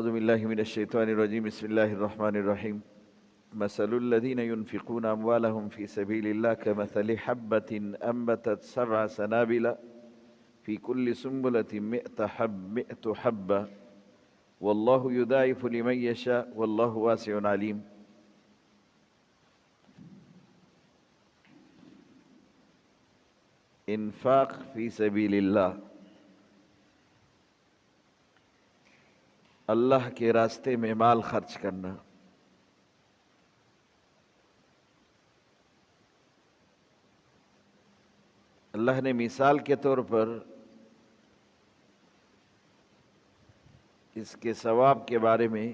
اعوذ باللہ من الشیطان الرجیم بسم اللہ الرحمن الرحیم مثل الذین ينفقون اموالهم فی سبیل اللہ کمثل حبۃ انبتت سبع سنابل فی کل سنبلۃ مئۃ حبہ واللہ یضاعف لمن یشاء واللہ واسع علیم۔ انفاق فی سبیل اللہ، اللہ کے راستے میں مال خرچ کرنا۔ اللہ نے مثال کے طور پر اس کے ثواب کے بارے میں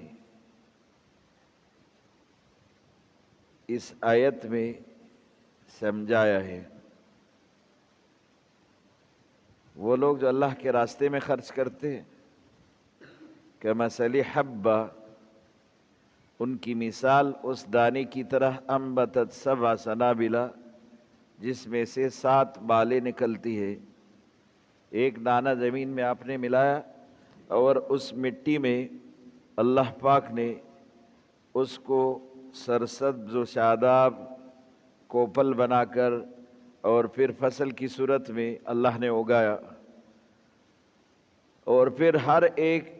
اس آیت میں سمجھایا ہے۔ وہ لوگ جو اللہ کے راستے میں خرچ کرتے ہیں کمثل حبہ، ان کی مثال اس دانے کی طرح انبتت سبع سنابل، جس میں سے 7 بالیں نکلتی ہے۔ ایک دانہ زمین میں آپ نے ملایا اور اس مٹی میں اللہ پاک نے اس کو سرسبز و شاداب کوپل بنا کر اور پھر فصل کی صورت میں اللہ نے اگایا، اور پھر ہر ایک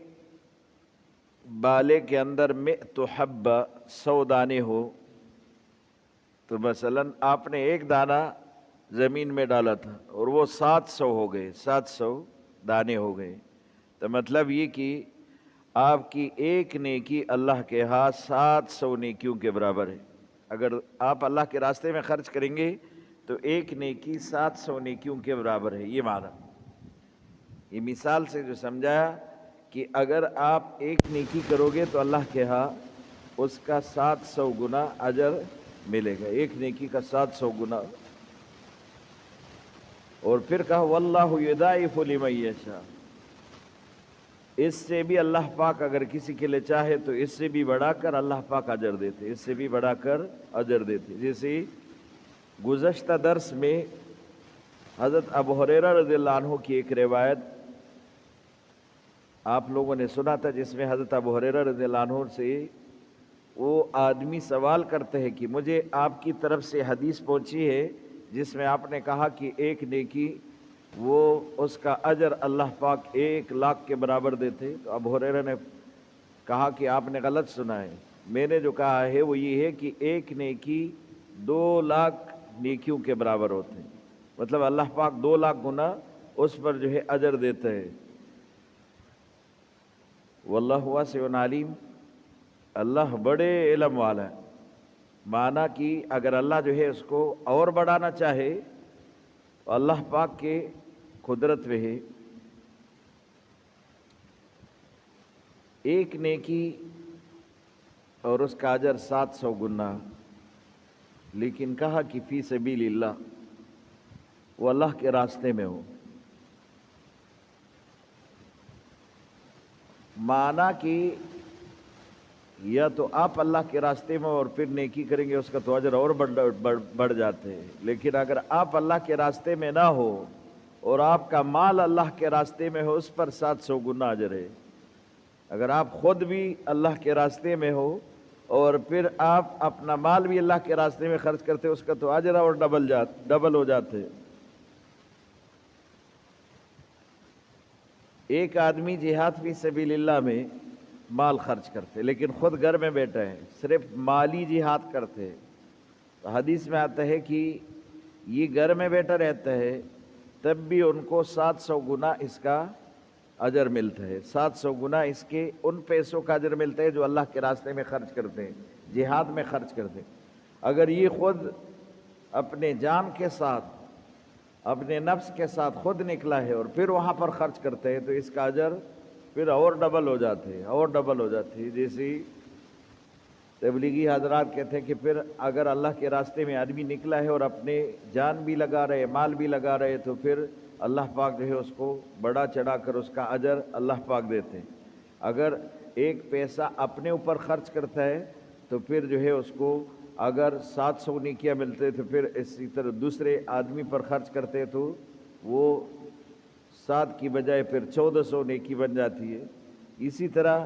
بالے کے اندر مئۃ حبہ 100 دانے ہو۔ تو مثلا آپ نے ایک دانہ زمین میں ڈالا تھا اور وہ 700 ہو گئے، 700 دانے ہو گئے۔ تو مطلب یہ کہ آپ کی ایک نیکی اللہ کے ہاں 700 نیکیوں کے برابر ہے۔ اگر آپ اللہ کے راستے میں خرچ کریں گے تو ایک نیکی 700 نیکیوں کے برابر ہے۔ یہ معنی، یہ مثال سے جو سمجھایا کہ اگر آپ ایک نیکی کرو گے تو اللہ کے ہاں اس کا 700 گنا اجر ملے گا، ایک نیکی کا 700 گنا۔ اور پھر کہا واللہ یضاعف لمن یشاء، اس سے بھی اللہ پاک اگر کسی کے لیے چاہے تو اس سے بھی بڑھا کر اللہ پاک اجر دیتے، اس سے بھی بڑھا کر اجر دیتے۔ جیسے گزشتہ درس میں حضرت ابو ہریرہ رضی اللہ عنہ کی ایک روایت آپ لوگوں نے سنا تھا، جس میں حضرت ابو ہریرہ رضی اللہ عنہ سے وہ آدمی سوال کرتے ہیں کہ مجھے آپ کی طرف سے حدیث پہنچی ہے جس میں آپ نے کہا کہ ایک نیکی وہ اس کا اجر اللہ پاک 1,00,000 کے برابر دیتے۔ تو ابو ہریرہ نے کہا کہ آپ نے غلط سنا ہے، میں نے جو کہا ہے وہ یہ ہے کہ ایک نیکی 2,00,000 نیکیوں کے برابر ہوتے ہیں، مطلب اللہ پاک 2,00,000 گنا اس پر جو ہے اجر دیتا ہے۔ واللہ واسع علیم، اللہ بڑے علم والا ہے۔ معنی کہ اگر اللہ جو ہے اس کو اور بڑھانا چاہے تو اللہ پاک کے قدرت میں ہے۔ ایک نیکی اور اس کا اجر 700 گنا، لیکن کہا کہ فی سبیل اللہ، وہ اللہ کے راستے میں ہو۔ معنی کہ یا تو آپ اللہ کے راستے میں اور پھر نیکی کریں گے اس کا تو اجر اور بڑھ جاتے ہیں، لیکن اگر آپ اللہ کے راستے میں نہ ہو اور آپ کا مال اللہ کے راستے میں ہو اس پر 700 گنا اجر ہے۔ اگر آپ خود بھی اللہ کے راستے میں ہو اور پھر آپ اپنا مال بھی اللہ کے راستے میں خرچ کرتے اس کا تو اجر اور ڈبل ہو جاتے۔ ایک آدمی جہاد فی سبیل اللہ میں مال خرچ کرتے لیکن خود گھر میں بیٹھے ہیں، صرف مالی جہاد کرتے، تو حدیث میں آتا ہے کہ یہ گھر میں بیٹھا رہتا ہے تب بھی ان کو 700 گنا اس کا اجر ملتا ہے، 700 گنا اس کے ان پیسوں کا اجر ملتا ہے جو اللہ کے راستے میں خرچ کرتے ہیں، جہاد میں خرچ کرتے۔ اگر یہ خود اپنے جان کے ساتھ اپنے نفس کے ساتھ خود نکلا ہے اور پھر وہاں پر خرچ کرتے ہیں تو اس کا اجر پھر اور ڈبل ہو جاتے ہیں، اور ڈبل ہو جاتی ہے۔ جیسے تبلیغی حضرات کہتے ہیں کہ پھر اگر اللہ کے راستے میں آدمی نکلا ہے اور اپنے جان بھی لگا رہے، مال بھی لگا رہے، تو پھر اللہ پاک جو ہے اس کو بڑا چڑھا کر اس کا اجر اللہ پاک دیتے ہیں۔ اگر ایک پیسہ اپنے اوپر خرچ کرتا ہے تو پھر جو ہے اس کو اگر 700 نیکیاں ملتے تو پھر اسی طرح دوسرے آدمی پر خرچ کرتے تو وہ 7 کی بجائے پھر 1400 نیکی بن جاتی ہے۔ اسی طرح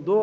2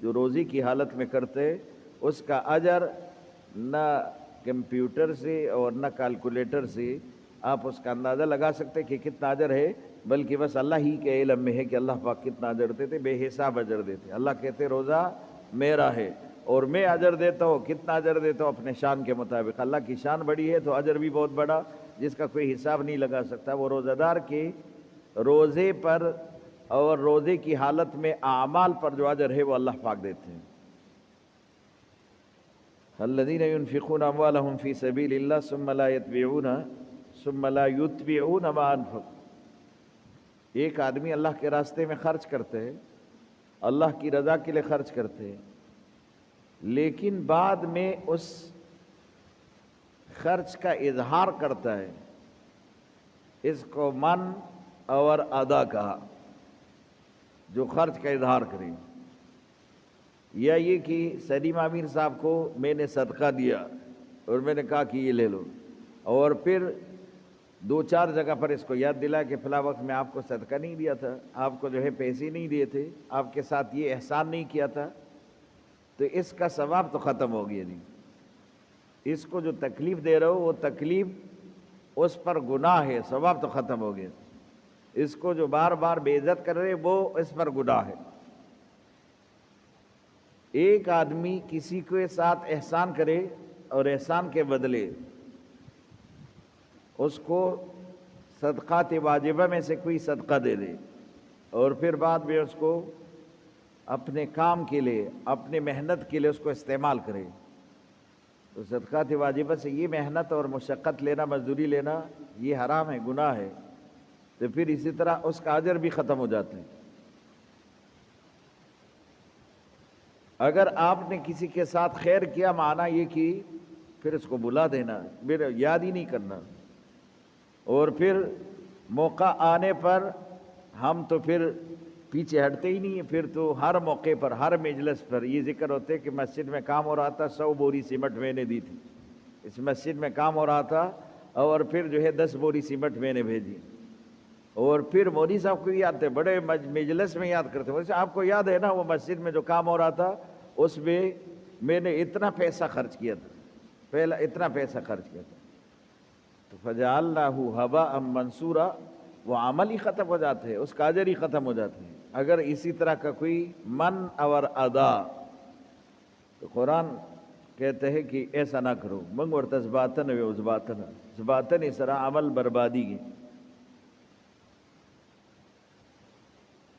جو روزی کی حالت میں کرتے اس کا اجر نہ کمپیوٹر سے اور نہ کیلکولیٹر سے آپ اس کا اندازہ لگا سکتے کہ کتنا اجر ہے، بلکہ بس اللہ ہی کے علم میں ہے کہ اللہ پاک کتنا اجر دیتے، بے حساب اجر دیتے۔ اللہ کہتے روزہ میرا ہے اور میں اجر دیتا ہوں، کتنا اجر دیتا ہوں اپنے شان کے مطابق۔ اللہ کی شان بڑی ہے تو اجر بھی بہت بڑا، جس کا کوئی حساب نہیں لگا سکتا۔ وہ روزہ دار کے روزے پر اور روزے کی حالت میں اعمال پر جو اجر ہے وہ اللہ پاک دیتے ہیں۔ الذین ينفقون اموالهم فی سبیل اللہ ثم لا یتبعون ما انفقوا۔ ایک آدمی اللہ کے راستے میں خرچ کرتے ہے، اللہ کی رضا کے لیے خرچ کرتے ہیں، لیکن بعد میں اس خرچ کا اظہار کرتا ہے، اس کو من اور ادا کہا، جو خرچ کا اظہار کریں، یا یہ کہ سلیم امیر صاحب کو میں نے صدقہ دیا اور میں نے کہا کہ یہ لے لو، اور پھر دو چار جگہ پر اس کو یاد دلا کہ فلاں وقت میں آپ کو صدقہ نہیں دیا تھا، آپ کو جو ہے پیسے نہیں دیے تھے، آپ کے ساتھ یہ احسان نہیں کیا تھا، تو اس کا ثواب تو ختم ہو گیا نہیں۔ اس کو جو تکلیف دے رہے ہو وہ تکلیف اس پر گناہ ہے، ثواب تو ختم ہو گیا۔ اس کو جو بار بار بے عزت کر رہے وہ اس پر گناہ ہے۔ ایک آدمی کسی کے ساتھ احسان کرے اور احسان کے بدلے اس کو صدقات واجبہ میں سے کوئی صدقہ دے دے، اور پھر بعد میں اس کو اپنے کام کے لیے، اپنے محنت کے لیے اس کو استعمال کرے، تو صدقات واجبہ سے یہ محنت اور مشقت لینا، مزدوری لینا، یہ حرام ہے، گناہ ہے، تو پھر اسی طرح اس کا اجر بھی ختم ہو جاتا ہے۔ اگر آپ نے کسی کے ساتھ خیر کیا، معنی یہ کہ پھر اس کو بلا دینا، پھر یاد ہی نہیں کرنا، اور پھر موقع آنے پر ہم تو پھر پیچھے ہٹتے ہی نہیں ہیں، پھر تو ہر موقع پر، ہر مجلس پر یہ ذکر ہوتے کہ مسجد میں کام ہو رہا تھا، 100 بوری سیمنٹ میں نے دی تھی، اس مسجد میں کام ہو رہا تھا اور پھر جو ہے 10 بوری سیمنٹ میں نے بھیجی، اور پھر مودی صاحب کو یاد تھے، بڑے مجلس میں یاد کرتے ہیں، آپ کو یاد ہے نا وہ مسجد میں جو کام ہو رہا تھا اس میں نے اتنا پیسہ خرچ کیا تھا، پہلا اتنا پیسہ خرچ کیا تھا، تو فجعلناہ ھباء منثورا، وہ عمل ہی ختم ہو جاتے ہیں، اس کا اجر ہی ختم ہو جاتے ہیں۔ اگر اسی طرح کا کوئی من اور ادا، تو قرآن کہتے ہیں کہ ایسا نہ کرو، منگ اور تزباتن و عزباتن، زباتن اس طرح عمل بربادی کی۔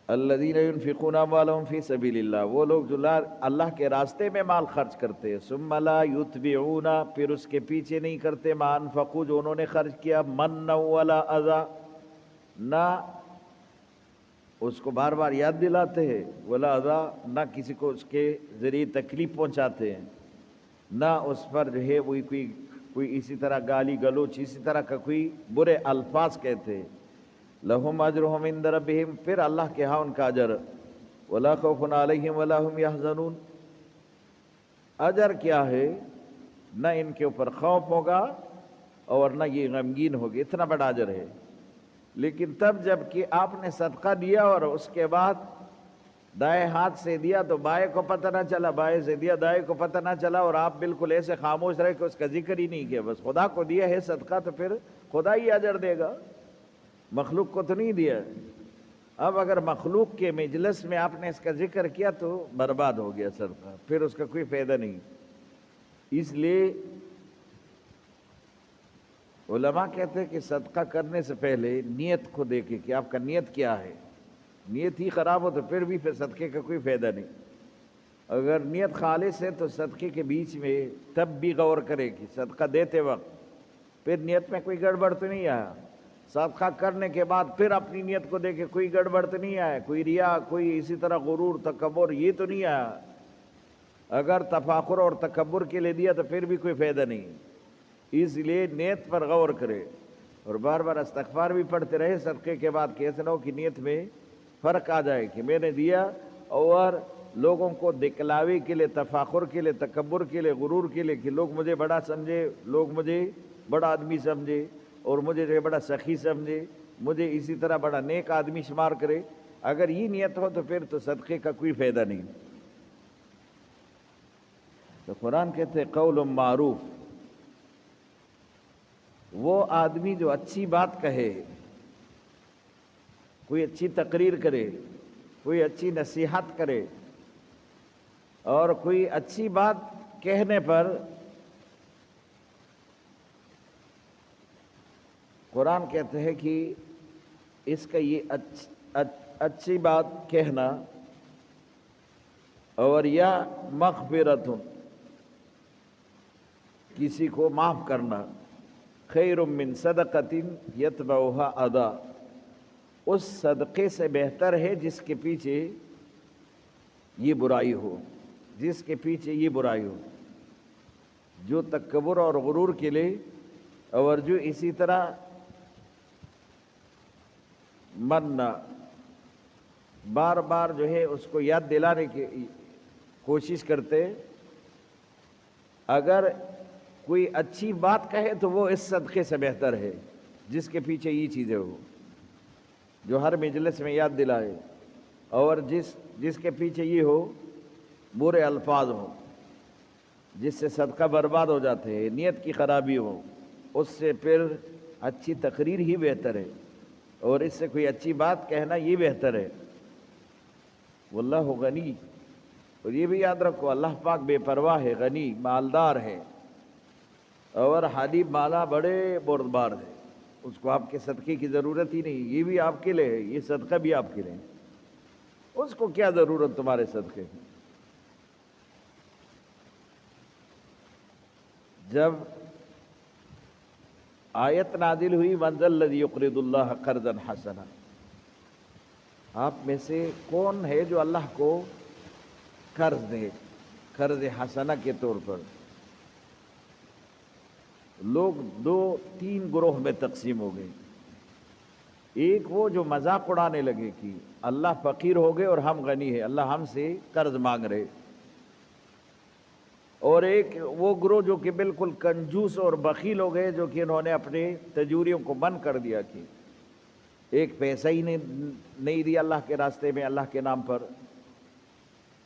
الذین ينفقون اموالهم فی سبیل اللہ، وہ لوگ جو اللہ کے راستے میں مال خرچ کرتے ہیں، ثم لا یتبعون، پھر اس کے پیچھے نہیں کرتے، ما انفقوا، جو انہوں نے خرچ کیا، من ولا اذى، نہ اس کو بار بار یاد دلاتے ہیں، ولا اذى، نہ کسی کو اس کے ذریعے تکلیف پہنچاتے ہیں، نہ اس پر جو ہے وہی کوئی اسی طرح گالی گلوچ، اسی طرح کا کوئی برے الفاظ کہتے ہیں، لہم اجرہم عند ربہم، پھر اللہ کے ہاں ان کا اجر، ولا خوف علیہم ولا هم یحزنون، اجر کیا ہے، نہ ان کے اوپر خوف ہوگا اور نہ یہ غمگین ہوگی، اتنا بڑا اجر ہے۔ لیکن تب جب کہ آپ نے صدقہ دیا اور اس کے بعد دائیں ہاتھ سے دیا تو بائیں کو پتہ نہ چلا، بائیں سے دیا دائیں کو پتہ نہ چلا، اور آپ بالکل ایسے خاموش رہے کہ اس کا ذکر ہی نہیں کیا، بس خدا کو دیا ہے صدقہ تو پھر خدا ہی اجر دے گا، مخلوق کو تو نہیں دیا۔ اب اگر مخلوق کے مجلس میں آپ نے اس کا ذکر کیا تو برباد ہو گیا صدقہ، پھر اس کا کوئی فائدہ نہیں۔ اس لیے علماء کہتے ہیں کہ صدقہ کرنے سے پہلے نیت کو دیکھیں کہ آپ کا نیت کیا ہے، نیت ہی خراب ہو تو پھر صدقے کا کوئی فائدہ نہیں۔ اگر نیت خالص ہے تو صدقے کے بیچ میں تب بھی غور کرے کہ صدقہ دیتے وقت پھر نیت میں کوئی گڑبڑ تو نہیں آیا، صدقہ کرنے کے بعد پھر اپنی نیت کو دیکھے کوئی گڑبڑ تو نہیں آیا، کوئی ریا، کوئی اسی طرح غرور، تکبر، یہ تو نہیں آیا۔ اگر تفاخر اور تکبر کے لیے دیا تو پھر بھی کوئی فائدہ نہیں، اس لیے نیت پر غور کرے اور بار بار استغفار بھی پڑھتے رہے صدقے کے بعد، کہ ایسا نہ ہو کہ نیت میں فرق آ جائے کہ میں نے دیا اور لوگوں کو دکھلاوے کے لیے، تفاخر کے لیے، تکبر کے لیے، غرور کے لیے، کہ لوگ مجھے بڑا سمجھے، لوگ مجھے بڑا آدمی سمجھے اور مجھے جو بڑا سخی سمجھے، مجھے اسی طرح بڑا نیک آدمی شمار کرے، اگر یہ نیت ہو تو پھر تو صدقے کا کوئی فائدہ نہیں۔ تو قرآن کہتے قول معروف، وہ آدمی جو اچھی بات کہے، کوئی اچھی تقریر کرے، کوئی اچھی نصیحت کرے، اور کوئی اچھی بات کہنے پر قرآن کہتے ہیں کہ اس کا یہ اچھی بات کہنا اور یا مغفرت، کسی کو معاف کرنا، خیر من صدقۃ یتبعها اذی، اس صدقے سے بہتر ہے جس کے پیچھے یہ برائی ہو، جس کے پیچھے یہ برائی ہو، جو تکبر اور غرور کے لیے، اور جو اسی طرح مننا بار بار جو ہے اس کو یاد دلانے کی کوشش کرتے، اگر کوئی اچھی بات کہے تو وہ اس صدقے سے بہتر ہے جس کے پیچھے یہ چیزیں ہو، جو ہر مجلس میں یاد دلائے، اور جس کے پیچھے یہ ہو برے الفاظ ہوں جس سے صدقہ برباد ہو جاتے ہیں، نیت کی خرابی ہو، اس سے پھر اچھی تقریر ہی بہتر ہے، اور اس سے کوئی اچھی بات کہنا یہ بہتر ہے۔ واللہ غنی، اور یہ بھی یاد رکھو اللہ پاک بے پرواہ ہے، غنی مالدار ہے، اور حالیب مالا بڑے بردبار ہے، اس کو آپ کے صدقے کی ضرورت ہی نہیں، یہ بھی آپ کے لیے ہے، یہ صدقہ بھی آپ کے لیے ہے، اس کو کیا ضرورت تمہارے صدقے کی؟ جب آیت نازل ہوئی من ذا الذی یقرض اللہ قرضا حسنا، آپ میں سے کون ہے جو اللہ کو قرض دے، قرض حسنہ کے طور پر؟ لوگ دو تین گروہ میں تقسیم ہو گئے، ایک وہ جو مذاق اڑانے لگے کہ اللہ فقیر ہو گئے اور ہم غنی ہیں، اللہ ہم سے قرض مانگ رہے، اور ایک وہ گروہ جو کہ بالکل کنجوس اور بخیل ہو گئے، جو کہ انہوں نے اپنے تجوریوں کو بند کر دیا کہ ایک پیسہ ہی نہیں دیا اللہ کے راستے میں، اللہ کے نام پر۔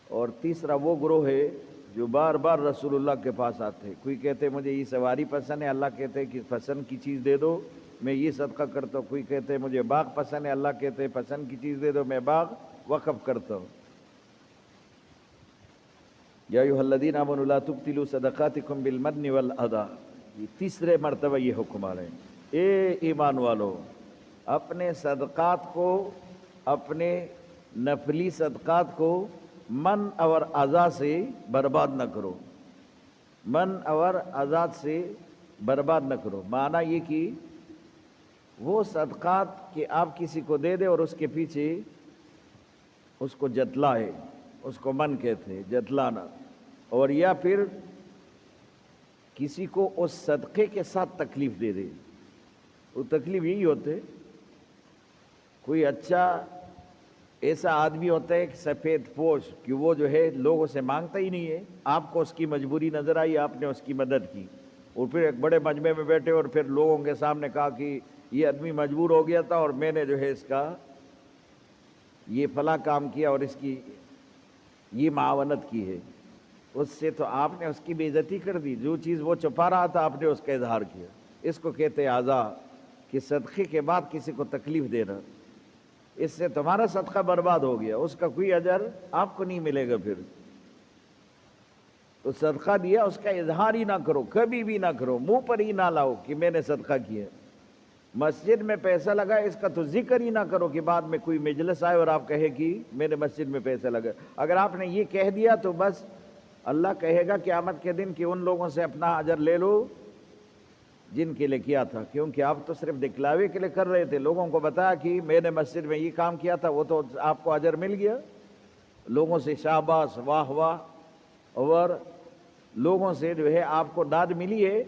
اور تیسرا وہ گروہ ہے جو بار بار رسول اللہ کے پاس آتے، کوئی کہتے مجھے یہ سواری پسند ہے، اللہ کہتے کہ پسند کی چیز دے دو میں یہ صدقہ کرتا ہوں، کوئی کہتے مجھے باغ پسند ہے، اللہ کہتے پسند کی چیز دے دو میں باغ وقف کرتا ہوں۔ یا ایھا الذین آمنوا لا تبطلوا صدقاتکم بالمن والاذی، یہ تیسرے مرتبہ یہ حکم آ رہے ہیں، اے ایمان والو اپنے صدقات کو، اپنے نفلی صدقات کو من اور اذا سے برباد نہ کرو، من اور اذا سے برباد نہ کرو، معنی یہ کہ وہ صدقات کہ آپ کسی کو دے دے اور اس کے پیچھے اس کو جتلائے، اس کو من کہتے ہیں جتلانا، اور یا پھر کسی کو اس صدقے کے ساتھ تکلیف دے دے۔ وہ تکلیف یہی ہوتے، کوئی اچھا ایسا آدمی ہوتا ہے کہ سفید پوش کہ وہ جو ہے لوگوں سے مانگتا ہی نہیں ہے، آپ کو اس کی مجبوری نظر آئی، آپ نے اس کی مدد کی، اور پھر ایک بڑے مجمع میں بیٹھے اور پھر لوگوں کے سامنے کہا کہ یہ آدمی مجبور ہو گیا تھا اور میں نے جو ہے اس کا یہ فلاں کام کیا اور اس کی یہ معاونت کی ہے، اس سے تو آپ نے اس کی بے عزتی کر دی، جو چیز وہ چھپا رہا تھا آپ نے اس کا اظہار کیا، اس کو کہتے ہیں اعضاء، کہ صدقے کے بعد کسی کو تکلیف دینا، اس سے تمہارا صدقہ برباد ہو گیا، اس کا کوئی اجر آپ کو نہیں ملے گا۔ پھر تو صدقہ دیا اس کا اظہار ہی نہ کرو، کبھی بھی نہ کرو، منہ پر ہی نہ لاؤ کہ میں نے صدقہ کیا۔ مسجد میں پیسہ لگا اس کا تو ذکر ہی نہ کرو کہ بعد میں کوئی مجلس آئے اور آپ کہے کہ میں نے مسجد میں پیسہ لگا، اگر آپ نے یہ کہہ دیا تو بس اللہ کہے گا قیامت کے دن کہ ان لوگوں سے اپنا اجر لے لو جن کے لیے کیا تھا، کیونکہ آپ تو صرف دکھلاوے کے لیے کر رہے تھے، لوگوں کو بتایا کہ میں نے مسجد میں یہ کام کیا تھا، وہ تو آپ کو اجر مل گیا، لوگوں سے شاباش واہ واہ، اور لوگوں سے جو ہے آپ کو داد ملی ہے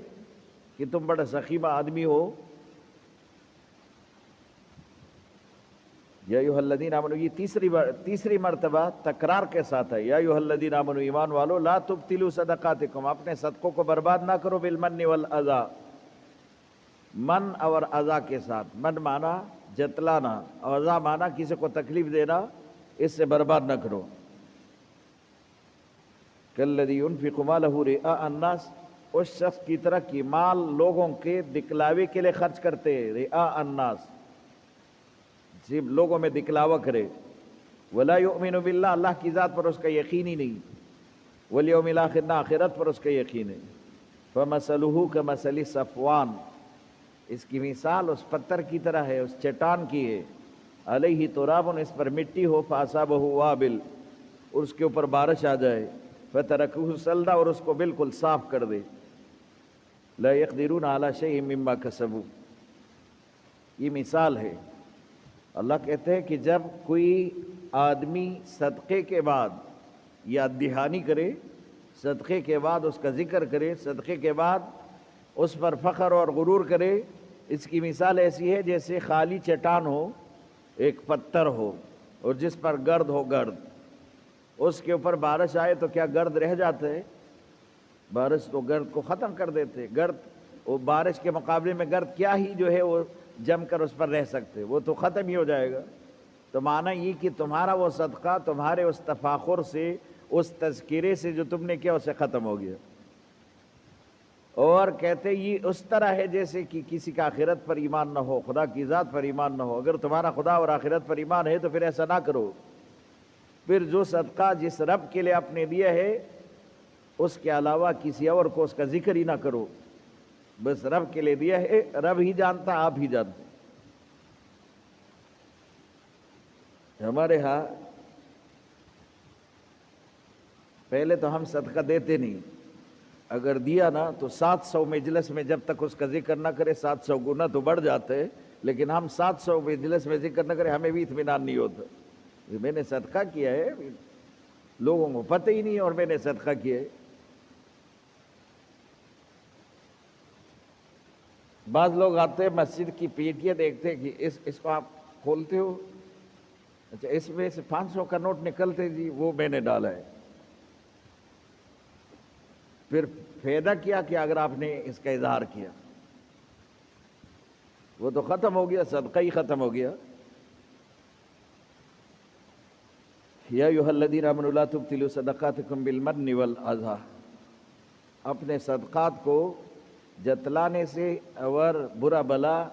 کہ تم بڑا سخیبہ آدمی ہو۔ یا ایھا الذین آمنوا، یہ تیسری مرتبہ تکرار کے ساتھ ہے، یا ایھا الذین آمنوا ایمان والو لا تبطلوا صدقاتکم، اپنے صدقوں کو برباد نہ کرو بالمن والاذی، من اور اذا کے ساتھ، من مانا جتلانا، اذا مانا کسی کو تکلیف دینا، اس سے برباد نہ کرو۔ کالذی ينفق مالہ رئاء الناس، اس شخص کی طرح کی مال لوگوں کے دکھلاوے کے لیے خرچ کرتے، رئاء الناس، صرف لوگوں میں دکھلاوا کرے، ولا یؤمن باللہ، اللہ کی ذات پر اس کا یقین ہی نہیں، والیوم الآخر، نہ آخرت پر اس کا یقین ہے، فمثلہ کمثل صفوان، اس کی مثال اس پتھر کی طرح ہے، اس چٹان کی ہے، علیہ تراب، اس پر مٹی ہو، فاصابہ وابل، اور اس کے اوپر بارش آ جائے، فترکہ صلدا، اور اس کو بالکل صاف کر دے، لا یقدرون علی شیء مما کسبوا، یہ مثال ہے۔ اللہ کہتے ہیں کہ جب کوئی آدمی صدقے کے بعد یا دہانی کرے، صدقے کے بعد اس کا ذکر کرے، صدقے کے بعد اس پر فخر اور غرور کرے، اس کی مثال ایسی ہے جیسے خالی چٹان ہو، ایک پتھر ہو اور جس پر گرد ہو، گرد، اس کے اوپر بارش آئے تو کیا گرد رہ جاتا ہے؟ بارش تو گرد کو ختم کر دیتے، گرد، وہ بارش کے مقابلے میں گرد کیا ہی جو ہے وہ جم کر اس پر رہ سکتے، وہ تو ختم ہی ہو جائے گا۔ تو معنی یہ کہ تمہارا وہ صدقہ تمہارے اس تفاخر سے، اس تذکرے سے جو تم نے کیا، اسے ختم ہو گیا۔ اور کہتے یہ اس طرح ہے جیسے کہ کسی کا آخرت پر ایمان نہ ہو، خدا کی ذات پر ایمان نہ ہو۔ اگر تمہارا خدا اور آخرت پر ایمان ہے تو پھر ایسا نہ کرو، پھر جو صدقہ جس رب کے لیے آپ نے دیا ہے اس کے علاوہ کسی اور کو اس کا ذکر ہی نہ کرو، بس رب کے لیے دیا ہے، رب ہی جانتا، آپ ہی جانتے۔ ہمارے ہاں پہلے تو ہم صدقہ دیتے نہیں، اگر دیا نا تو 700 مجلس میں جب تک اس کا ذکر نہ کرے، 700 گنا تو بڑھ جاتے ہیں، لیکن ہم 700 مجلس میں ذکر نہ کرے ہمیں بھی اطمینان نہیں ہوتا کہ میں نے صدقہ کیا ہے، لوگوں کو پتہ ہی نہیں اور میں نے صدقہ کیا ہے۔ بعض لوگ آتے ہیں مسجد کی پیٹیاں دیکھتے کہ اس کو آپ کھولتے ہو، اچھا اس میں سے 500 کا نوٹ نکلتے، جی وہ میں نے ڈالا ہے۔ پھر فائدہ کیا کہ اگر آپ نے اس کا اظہار کیا، وہ تو ختم ہو گیا، صدقہ ہی ختم ہو گیا۔ یا ایھا الذین آمنوا لا تبطلوا صدقاتکم بالمن والأذى، اپنے صدقات کو جتلانے سے اور برا بلا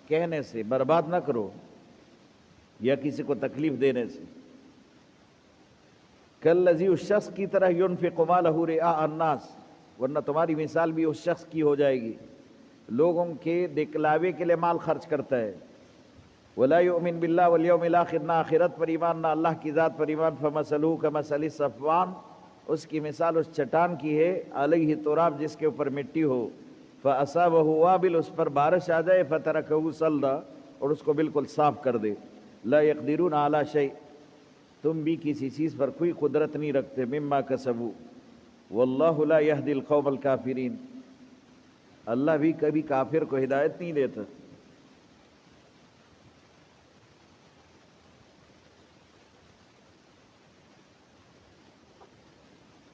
کہنے سے برباد نہ کرو، یا کسی کو تکلیف دینے سے۔ کالذی، اس شخص کی طرح، ينفق مالہ رئاء الناس، ورنہ تمہاری مثال بھی اس شخص کی ہو جائے گی لوگوں کے دکھلاوے کے لیے مال خرچ کرتا ہے، ولا یؤمن باللہ والیوم الآخر، نہ آخرت پر ایمان، نہ اللہ کی ذات پر ایمان، فمثلہ کمثل صفوان، اس کی مثال اس چٹان کی ہے، علیہ تراب، جس کے اوپر مٹی ہو، فاصابہ وابل، اس پر بارش آ جائے، فترکہ صلدا، اور اس کو بالکل صاف کر دے، لا یقدرون علی شیء، تم بھی کسی چیز پر کوئی قدرت نہیں رکھتے، مما کسبوا، واللہ لا یہدی القوم الکافرین، اللہ بھی کبھی کافر کو ہدایت نہیں دیتا۔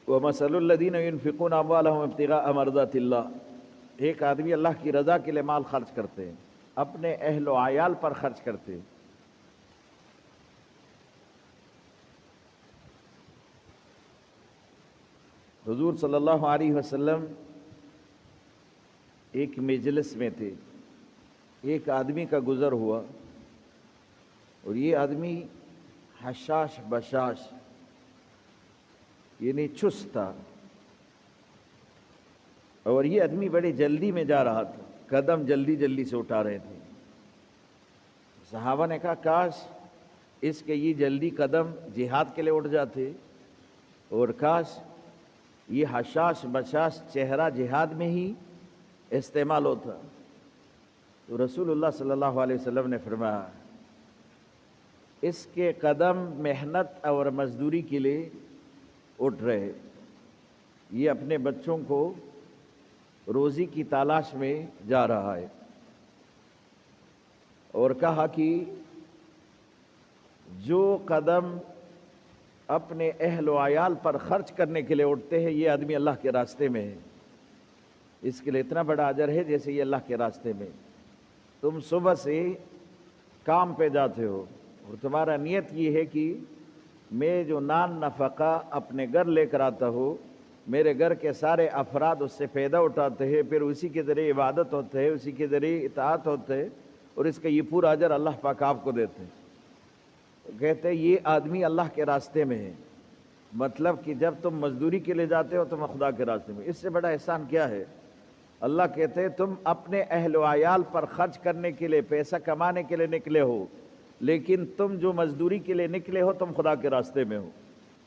وَمَثَلُ الَّذِينَ يُنْفِقُونَ أَمْوَالَهُمْ ابْتِغَاءَ مَرْضَاتِ اللَّهِ، ایک آدمی اللہ کی رضا کے لیے مال خرچ کرتے ہیں، اپنے اہل و عیال پر خرچ کرتے ہیں۔ حضور صلی اللہ علیہ وسلم ایک مجلس میں تھے، ایک آدمی کا گزر ہوا، اور یہ آدمی حشاش بشاش، یعنی چست تھا، اور یہ آدمی بڑے جلدی میں جا رہا تھا، قدم جلدی جلدی سے اٹھا رہے تھے۔ صحابہ نے کہا کاش اس کے یہ جلدی قدم جہاد کے لیے اٹھ جاتے، اور کاش یہ حشاش بشاش چہرہ جہاد میں ہی استعمال ہوتا۔ تو رسول اللہ صلی اللہ علیہ وسلم نے فرمایا اس کے قدم محنت اور مزدوری کے لیے اٹھ رہے، یہ اپنے بچوں کو روزی کی تلاش میں جا رہا ہے، اور کہا کہ جو قدم اپنے اہل و عیال پر خرچ کرنے کے لیے اٹھتے ہیں، یہ آدمی اللہ کے راستے میں ہے، اس کے لیے اتنا بڑا اجر ہے جیسے یہ اللہ کے راستے میں۔ تم صبح سے کام پہ جاتے ہو اور تمہارا نیت یہ ہے کہ میں جو نان نفقہ اپنے گھر لے کر آتا ہوں میرے گھر کے سارے افراد اس سے فائدہ اٹھاتے ہیں، پھر اسی کے ذریعے عبادت ہوتے ہے، اسی کے ذریعے اطاعت ہوتے ہے، اور اس کا یہ پورا اجر اللہ پاک آپ کو دیتے ہیں۔ کہتے ہیں یہ آدمی اللہ کے راستے میں ہے، مطلب کہ جب تم مزدوری کے لیے جاتے ہو تم خدا کے راستے میں، اس سے بڑا احسان کیا ہے؟ اللہ کہتے ہیں تم اپنے اہل و عیال پر خرچ کرنے کے لیے، پیسہ کمانے کے لیے نکلے ہو، لیکن تم جو مزدوری کے لیے نکلے ہو تم خدا کے راستے میں ہو،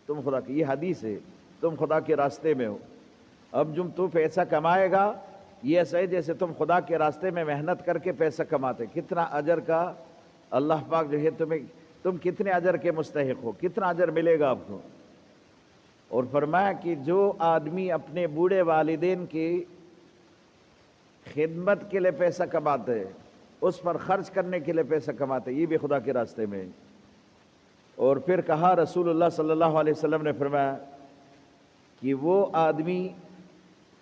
تم خدا کی، یہ حدیث ہے، تم خدا کے راستے میں ہو۔ اب جب تو پیسہ کمائے گا یہ ایسا ہے جیسے تم خدا کے راستے میں محنت کر کے پیسہ کماتے، کتنا اجر کا اللہ پاک جو ہے تم کتنے اجر کے مستحق ہو، کتنا اجر ملے گا آپ کو۔ اور فرمایا کہ جو آدمی اپنے بوڑھے والدین کی خدمت کے لیے پیسہ کماتے، اس پر خرچ کرنے کے لیے پیسہ کماتے، یہ بھی خدا کے راستے میں ہے۔ اور پھر کہا رسول اللہ صلی اللہ علیہ وسلم نے فرمایا کہ وہ آدمی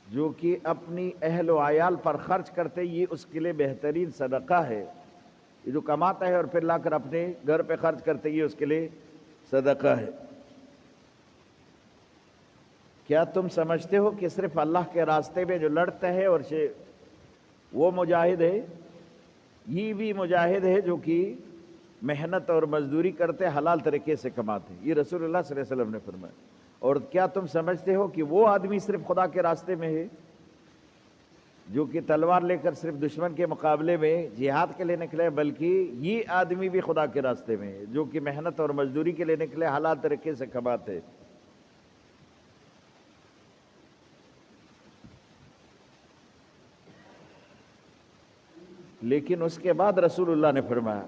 جو کہ اپنی اہل و عیال پر خرچ کرتے یہ اس کے لیے بہترین صدقہ ہے، یہ جو کماتا ہے اور پھر لا کر اپنے گھر پہ خرچ کرتے یہ اس کے لیے صدقہ ہے۔ کیا تم سمجھتے ہو کہ صرف اللہ کے راستے میں جو لڑتا ہے اور وہ مجاہد ہے؟ یہ بھی مجاہد ہے جو کہ محنت اور مزدوری کرتے حلال طریقے سے کماتے، یہ رسول اللہ صلی اللہ علیہ وسلم نے فرمایا۔ اور کیا تم سمجھتے ہو کہ وہ آدمی صرف خدا کے راستے میں ہے جو کہ تلوار لے کر صرف دشمن کے مقابلے میں جہاد کے لیے نکلے، بلکہ یہ آدمی بھی خدا کے راستے میں ہے جو کہ محنت اور مزدوری کے لیے نکلے، حلال طریقے سے کماتے۔ لیکن اس کے بعد رسول اللہ نے فرمایا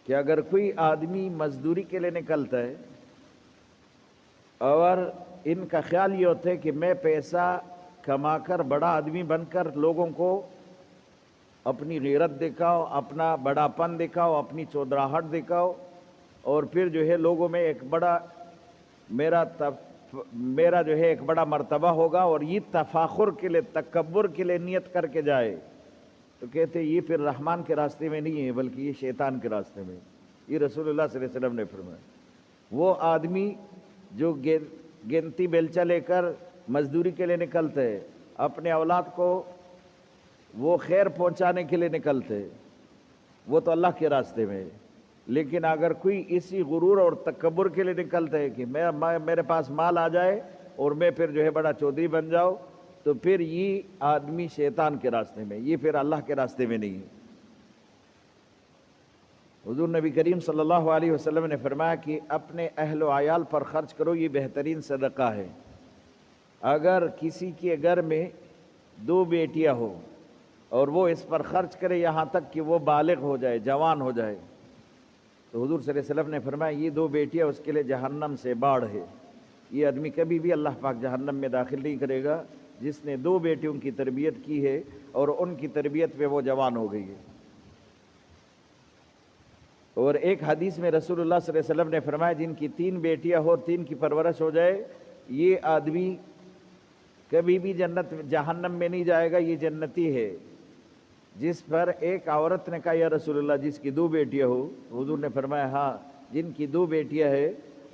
کہ اگر کوئی آدمی مزدوری کے لیے نکلتا ہے اور ان کا خیال یہ ہوتا ہے کہ میں پیسہ کما کر بڑا آدمی بن کر لوگوں کو اپنی غیرت دکھاؤ، اپنا بڑا پن دکھاؤ، اپنی چودراہٹ دکھاؤ، اور پھر جو ہے لوگوں میں ایک بڑا میرا جو ہے ایک بڑا مرتبہ ہوگا، اور یہ تفاخر کے لیے، تکبر کے لیے نیت کر کے جائے، تو کہتے یہ پھر رحمان کے راستے میں نہیں ہے بلکہ یہ شیطان کے راستے میں۔ یہ رسول اللہ صلی اللہ علیہ وسلم نے فرمایا۔ وہ آدمی جو گنتی بیلچا لے کر مزدوری کے لیے نکلتے، اپنے اولاد کو وہ خیر پہنچانے کے لیے نکلتے، وہ تو اللہ کے راستے میں ہے۔ لیکن اگر کوئی اسی غرور اور تکبر کے لیے نکلتا ہے کہ میرے پاس مال آ جائے اور میں پھر جو ہے بڑا چودھری بن جاؤ، تو پھر یہ آدمی شیطان کے راستے میں، یہ پھر اللہ کے راستے میں نہیں ہے۔ حضور نبی کریم صلی اللہ علیہ وسلم نے فرمایا کہ اپنے اہل و عیال پر خرچ کرو، یہ بہترین صدقہ ہے۔ اگر کسی کے گھر میں 2 بیٹیاں ہو اور وہ اس پر خرچ کرے یہاں تک کہ وہ بالغ ہو جائے، جوان ہو جائے، تو حضور صلی اللہ علیہ وسلم نے فرمایا یہ 2 بیٹیاں اس کے لیے جہنم سے باڑ ہے، یہ آدمی کبھی بھی اللہ پاک جہنم میں داخل نہیں کرے گا جس نے 2 بیٹیوں کی تربیت کی ہے اور ان کی تربیت پہ وہ جوان ہو گئی ہے۔ اور ایک حدیث میں رسول اللہ صلی اللہ علیہ وسلم نے فرمایا جن کی 3 بیٹیاں ہو، 3 کی پرورش ہو جائے، یہ آدمی کبھی بھی جہنم میں نہیں جائے گا، یہ جنتی ہے۔ جس پر ایک عورت نے کہا یا رسول اللہ جس کی 2 بیٹیاں ہو، حضور نے فرمایا ہاں جن کی 2 بیٹیاں ہیں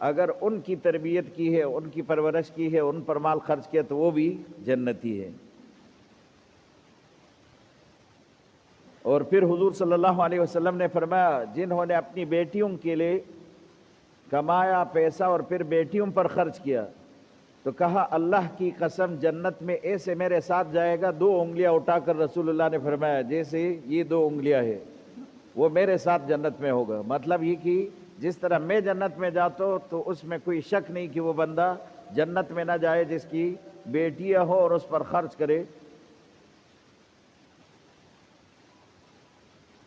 اگر ان کی تربیت کی ہے، ان کی پرورش کی ہے، ان پر مال خرچ کیا تو وہ بھی جنتی ہے۔ اور پھر حضور صلی اللہ علیہ وسلم نے فرمایا جنہوں نے اپنی بیٹیوں کے لیے کمایا پیسہ اور پھر بیٹیوں پر خرچ کیا، تو کہا اللہ کی قسم جنت میں ایسے میرے ساتھ جائے گا، 2 انگلیاں اٹھا کر رسول اللہ نے فرمایا جیسے یہ 2 انگلیاں ہیں وہ میرے ساتھ جنت میں ہوگا۔ مطلب یہ کہ جس طرح میں جنت میں جاتا ہوں تو اس میں کوئی شک نہیں کہ وہ بندہ جنت میں نہ جائے جس کی بیٹیاں ہو اور اس پر خرچ کرے۔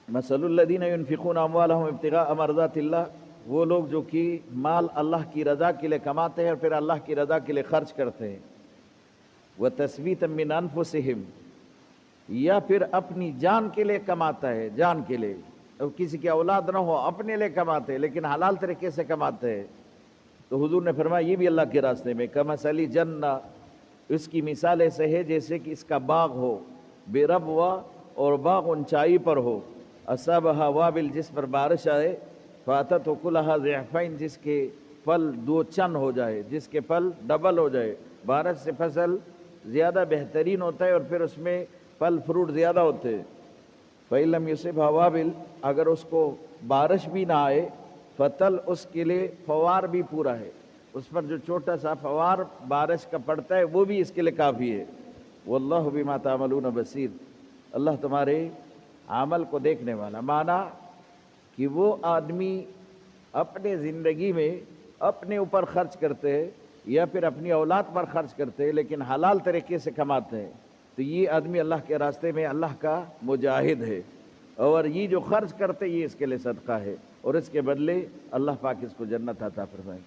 مثل الذین ينفقون اموالهم ابتغاء مرضات اللہ، وہ لوگ جو کہ مال اللہ کی رضا کے لیے کماتے ہیں اور پھر اللہ کی رضا کے لیے خرچ کرتے ہیں، وتثبیتا من انفسہم، یا پھر اپنی جان کے لیے کماتا ہے، جان کے لیے، اور کسی کی اولاد نہ ہو اپنے لیے کماتے لیکن حلال طریقے سے کماتے ہیں، تو حضور نے فرمایا یہ بھی اللہ کے راستے میں۔ کمثل جنہ، اس کی مثال ایسے ہے جیسے کہ اس کا باغ ہو بے ربوا، اور باغ اونچائی پر ہو، اصابھا وابل، جس پر بارش آئے، فاتت اکلھا ضعفین، جس کے پھل 2 چن ہو جائے، جس کے پھل ڈبل ہو جائے، بارش سے فصل زیادہ بہترین ہوتا ہے اور پھر اس میں پھل فروٹ زیادہ ہوتے ہیں۔ فَإِن لَمْ يُصِبْهَا وَابِلٌ، اگر اس کو بارش بھی نہ آئے، فتل اس کے لیے فوار بھی پورا ہے، اس پر جو چھوٹا سا فوار بارش کا پڑتا ہے وہ بھی اس کے لیے کافی ہے۔ واللہ بما تعملون بصیر، اللہ تمہارے عمل کو دیکھنے والا۔ معنی کہ وہ آدمی اپنے زندگی میں اپنے اوپر خرچ کرتے ہیں یا پھر اپنی اولاد پر خرچ کرتے ہیں لیکن حلال طریقے سے کماتے ہیں، تو یہ آدمی اللہ کے راستے میں اللہ کا مجاہد ہے، اور یہ جو خرچ کرتے یہ اس کے لیے صدقہ ہے، اور اس کے بدلے اللہ پاک اس کو جنت عطا فرمائے۔